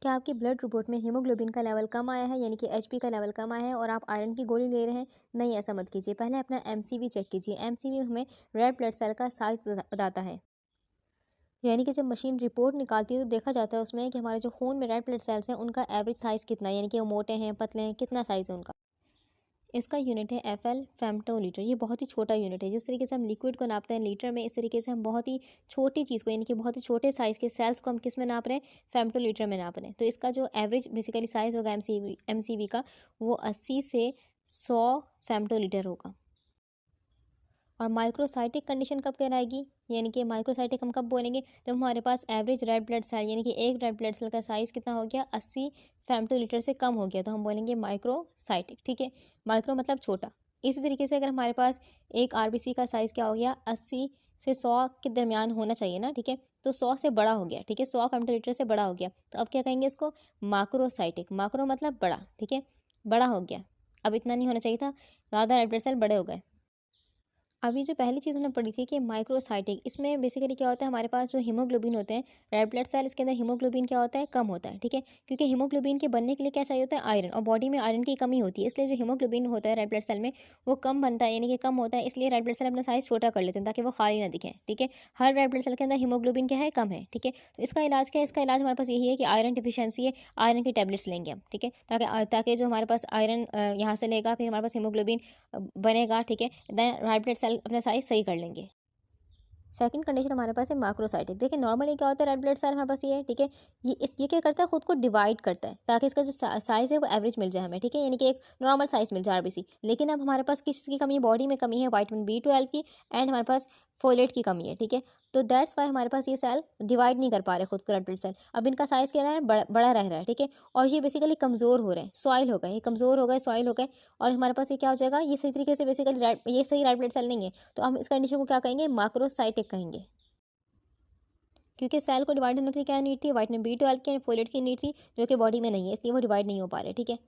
क्या आपकी blood report में हीमोग्लोबिन का लेवल कम आया है, यानी कि एचपी का लेवल कम आया है और आप आयरन की गोली ले रहे हैं? नहीं, ऐसा मत कीजिए। पहले अपना एमसीवी चेक कीजिए। एमसीवी हमें रेड ब्लड सेल का साइज बताता है। यानी कि जब मशीन रिपोर्ट निकालती है तो देखा जाता है उसमें कि हमारे जो खून में रेड ब्लड सेल्स हैं उनका एवरेज साइज़ कितना है, यानी कि वो मोटे हैं, पतले हैं, कितना साइज़ है उनका। इसका यूनिट है एफएल फेम्टोलीटर। ये बहुत ही छोटा यूनिट है। जिस तरीके से हम लिक्विड को नापते हैं लीटर में, इस तरीके से हम बहुत ही छोटी चीज़ को, यानी कि बहुत ही छोटे साइज़ के सेल्स को हम किस में नाप रहे हैं? फेम्टोलीटर में नाप रहे हैं। तो इसका जो एवरेज बेसिकली साइज़ होगा एमसीवी का, वो 80 से 100 फेम्टोलीटर होगा। और माइक्रोसाइटिक कंडीशन कब कहलाएगी? यानी कि माइक्रोसाइटिक हम कब बोलेंगे? जब हमारे पास एवरेज रेड ब्लड सेल, यानी कि एक रेड ब्लड सेल का साइज़ कितना हो गया? 80 फेम्टोलीटर से कम हो गया, तो हम बोलेंगे माइक्रोसाइटिक। ठीक है, माइक्रो मतलब छोटा। इसी तरीके से अगर हमारे पास एक आरबीसी का साइज़ क्या हो गया? 80 से 100 के दरमियान होना चाहिए ना, ठीक है, तो 100 से बड़ा हो गया, ठीक है, 100 फेम्टोलीटर से बड़ा हो गया, तो अब क्या कहेंगे इसको? माक्रोसाइटिक। माक्रो मतलब बड़ा, ठीक है, बड़ा हो गया। अब इतना नहीं होना चाहिए था, ज़्यादा रेड ब्लड सेल बड़े हो गए। अभी जो पहली चीज़ हमने पढ़ी थी कि माइक्रोसाइटिक, इसमें बेसिकली क्या होता है? हमारे पास जो हीमोग्लोबिन होते हैं, रेड ब्लड सेल, इसके अंदर हीमोग्लोबिन क्या होता है? कम होता है, ठीक है, क्योंकि हीमोग्लोबिन के बनने के लिए क्या चाहिए होता है? आयरन, और बॉडी में आयरन की कमी होती है, इसलिए जो हीमोग्लोबिन होता है रेड ब्लड सेल में, वो कम बनता है, यानी कि कम होता है, इसलिए रेड ब्लड सेल अपना साइज छोटा कर लेते हैं ताकि वो खाली ना दिखे, ठीक है। हर रेड ब्लड सेल के अंदर हीमोग्लोबिन क्या है? कम है, ठीक है। तो इसका इलाज क्या है? इसका इलाज हमारे पास यही है कि आयरन डिफिशियंसी है, आयरन की टैबलेट्स लेंगे हम, ठीक है, ताकि जो हमारे पास आयरन यहाँ से लेगा, फिर हमारे पास हीमोग्लोबिन बनेगा, ठीक है, देन रेड ब्लड सेल अपना साइज सही कर लेंगे। सेकंड कंडीशन हमारे पास है माक्रोसाइटिक। देखिए नॉर्मली क्या होता है? रेड ब्लड सेल हमारे पास ये है, ठीक है, ये क्या करता है? खुद को डिवाइड करता है ताकि इसका जो साइज़ है वो एवरेज मिल जाए हमें, ठीक है, यानी कि एक नॉर्मल साइज़ मिल जाए आरबीसी। लेकिन अब हमारे पास किस चीज़ की कमी है? बॉडी में कमी है विटामिन बी 12 की, एंड हमारे पास फोलेट की कमी है, ठीक है। तो दैट्स वाई हमारे पास ये सेल डिवाइड नहीं कर पा रहे खुद को, रेड ब्लड सेल। अब इनका साइज़ क्या रहा है? बड़ा रह रहा है, ठीक है, और ये बेसिकली कमज़ोर हो रहे हैं, सॉइल हो गए, ये कमज़ोर हो गए, सॉइल हो गए, और हमारे पास ये क्या हो जाएगा? ये सही तरीके से बेसिकली ये सही रेड ब्लड सेल नहीं है, तो हम इस कंडीशन को क्या कहेंगे? माक्रोसाइटिक कहेंगे। क्योंकि सेल को डिवाइड होने के लिए क्या नीड थी? विटामिन बी 12 की एंड फोलेट की नीड थी, जो कि बॉडी में नहीं है, इसलिए वो डिवाइड नहीं हो पा रहे, ठीक है।